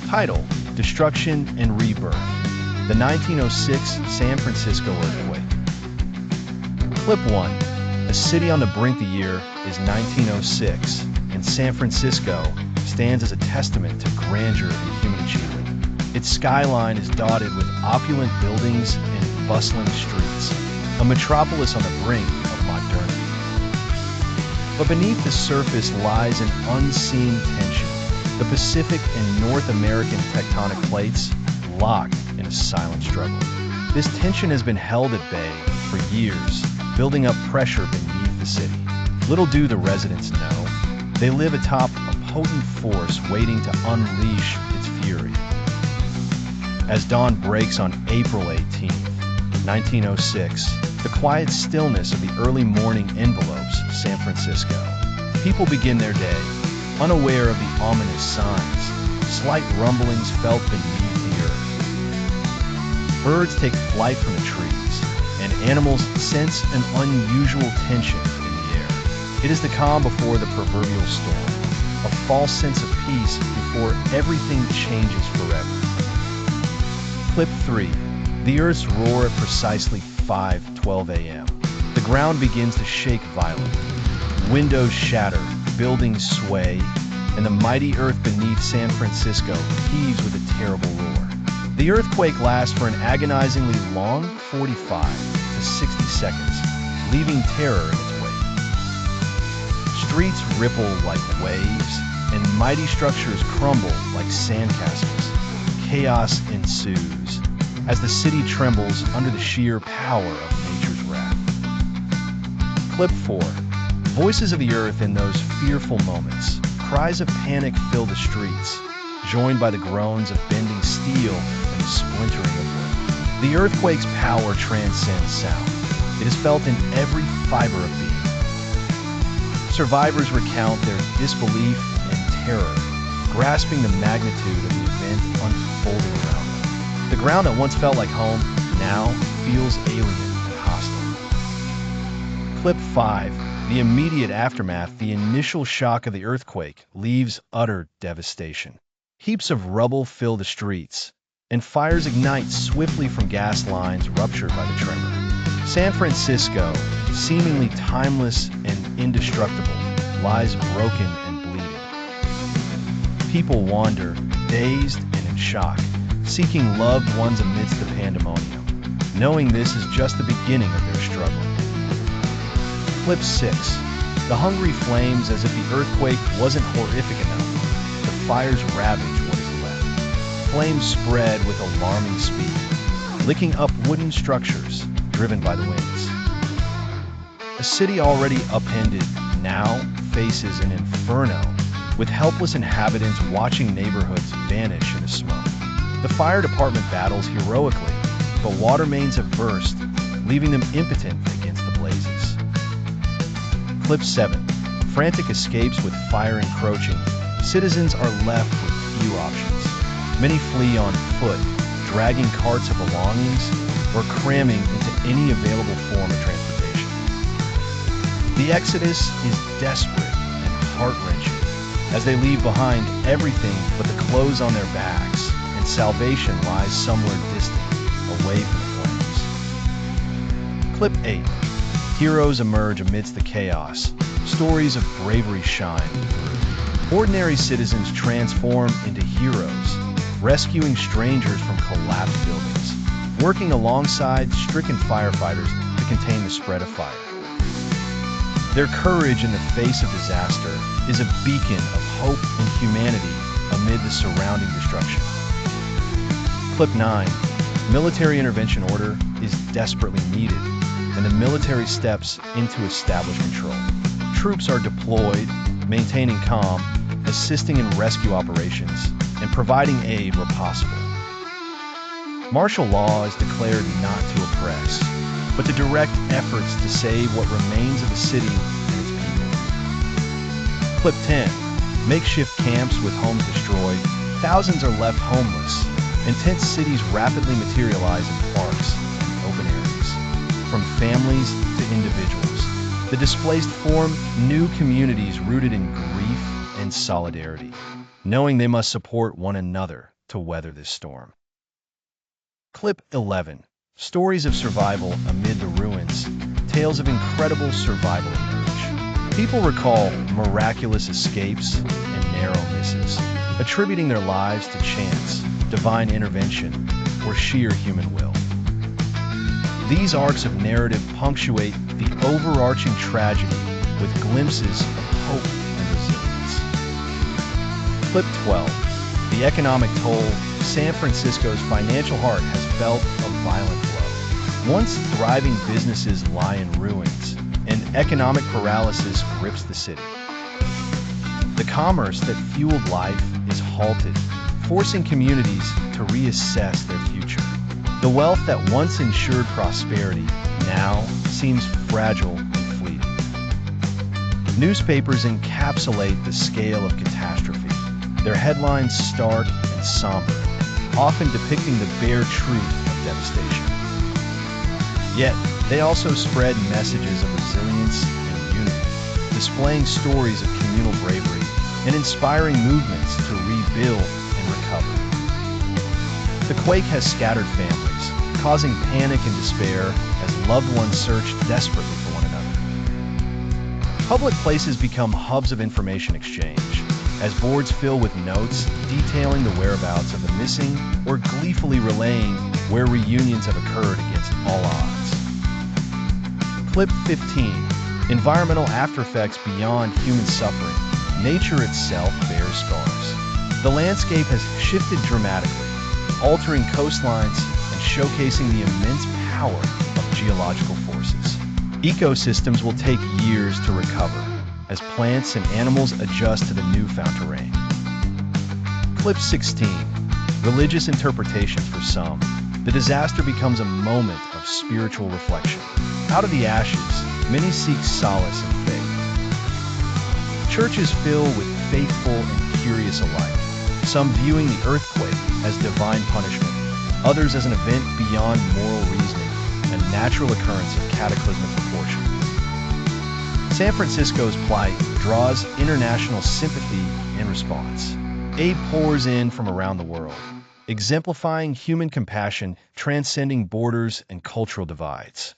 Title: Destruction and Rebirth. The 1906 San Francisco earthquake. Clip 1. A city on the brink. The year is 1906, and San Francisco stands as a testament to grandeur and human achievement. Its skyline is dotted with opulent buildings and bustling streets, a metropolis on the brink of modernity. But beneath the surface lies an unseen tension. The Pacific and North American tectonic plates locked in a silent struggle. This tension has been held at bay for years, building up pressure beneath the city. Little do the residents know, they live atop a potent force waiting to unleash its fury. As dawn breaks on April 18, 1906, the quiet stillness of the early morning envelopes San Francisco. People begin their day, unaware of the ominous signs, slight rumblings felt beneath the earth. Birds take flight from the trees, and animals sense an unusual tension in the air. It is the calm before the proverbial storm, a false sense of peace before everything changes forever. Clip 3. The Earth's roar at precisely 5:12 a.m. The ground begins to shake violently. Windows shatter, buildings sway, and the mighty earth beneath San Francisco heaves with a terrible roar. The earthquake lasts for an agonizingly long 45 to 60 seconds, leaving terror in its wake. Streets ripple like waves, and mighty structures crumble like sandcastles. Chaos ensues as the city trembles under the sheer power of nature's wrath. Clip 4. Voices of the earth in those fearful moments. Cries of panic fill the streets, joined by the groans of bending steel and the splintering of wood. The earthquake's power transcends sound. It is felt in every fiber of being. Survivors recount their disbelief and terror, grasping the magnitude of the event unfolding around them. The ground that once felt like home now feels alien and hostile. Clip 5. The immediate aftermath. The initial shock of the earthquake leaves utter devastation. Heaps of rubble fill the streets, and fires ignite swiftly from gas lines ruptured by the tremor. San Francisco, seemingly timeless and indestructible, lies broken and bleeding. People wander, dazed and in shock, seeking loved ones amidst the pandemonium, knowing this is just the beginning of their struggle. Clip 6. The hungry flames. As if the earthquake wasn't horrific enough, the fires ravage what is left. Flames spread with alarming speed, licking up wooden structures driven by the winds. A city already upended now faces an inferno, with helpless inhabitants watching neighborhoods vanish into smoke. The fire department battles heroically, but water mains have burst, leaving them impotent against the blazes. Clip 7. Frantic escapes. With fire encroaching, citizens are left with few options. Many flee on foot, dragging carts of belongings or cramming into any available form of transportation. The exodus is desperate and heart-wrenching as they leave behind everything but the clothes on their backs, and salvation lies somewhere distant, away from the flames. Clip 8. Heroes emerge amidst the chaos. Stories of bravery shine through. Ordinary citizens transform into heroes, rescuing strangers from collapsed buildings, working alongside stricken firefighters to contain the spread of fire. Their courage in the face of disaster is a beacon of hope and humanity amid the surrounding destruction. Clip 9. Military intervention order is desperately needed, and the military steps in to establish control. Troops are deployed, maintaining calm, assisting in rescue operations, and providing aid where possible. Martial law is declared not to oppress, but to direct efforts to save what remains of the city and its people. Clip 10. Makeshift camps with homes destroyed. Thousands are left homeless, and tent cities rapidly materialize in parks and open areas. From families to individuals, the displaced form new communities rooted in grief and solidarity, knowing they must support one another to weather this storm. Clip 11. Stories of survival amid the ruins. Tales of incredible survival emerge. People recall miraculous escapes and narrow misses, attributing their lives to chance, divine intervention, or sheer human will. These arcs of narrative punctuate the overarching tragedy with glimpses of hope and resilience. Clip 12. The economic toll. San Francisco's financial heart has felt a violent blow. Once thriving businesses lie in ruins, and economic paralysis grips the city. The commerce that fueled life is halted, forcing communities to reassess their future. The wealth that once ensured prosperity now seems fragile and fleeting. Newspapers encapsulate the scale of catastrophe, their headlines stark and somber, often depicting the bare truth of devastation. Yet, they also spread messages of resilience and unity, displaying stories of communal bravery and inspiring movements to rebuild and recover. The quake has scattered families, causing panic and despair as loved ones search desperately for one another. Public places become hubs of information exchange, as boards fill with notes detailing the whereabouts of the missing or gleefully relaying where reunions have occurred against all odds. Clip 15. Environmental aftereffects beyond human suffering. Nature itself bears scars. The landscape has shifted dramatically, altering coastlines and showcasing the immense power of geological forces. Ecosystems will take years to recover as plants and animals adjust to the newfound terrain. Clip 16. Religious interpretation for some. The disaster becomes a moment of spiritual reflection. Out of the ashes, many seek solace in faith. Churches fill with faithful and curious alike, some viewing the earthquake as divine punishment, others as an event beyond moral reasoning, a natural occurrence of cataclysmic proportion. San Francisco's plight draws international sympathy and response. Aid pours in from around the world, exemplifying human compassion transcending borders and cultural divides.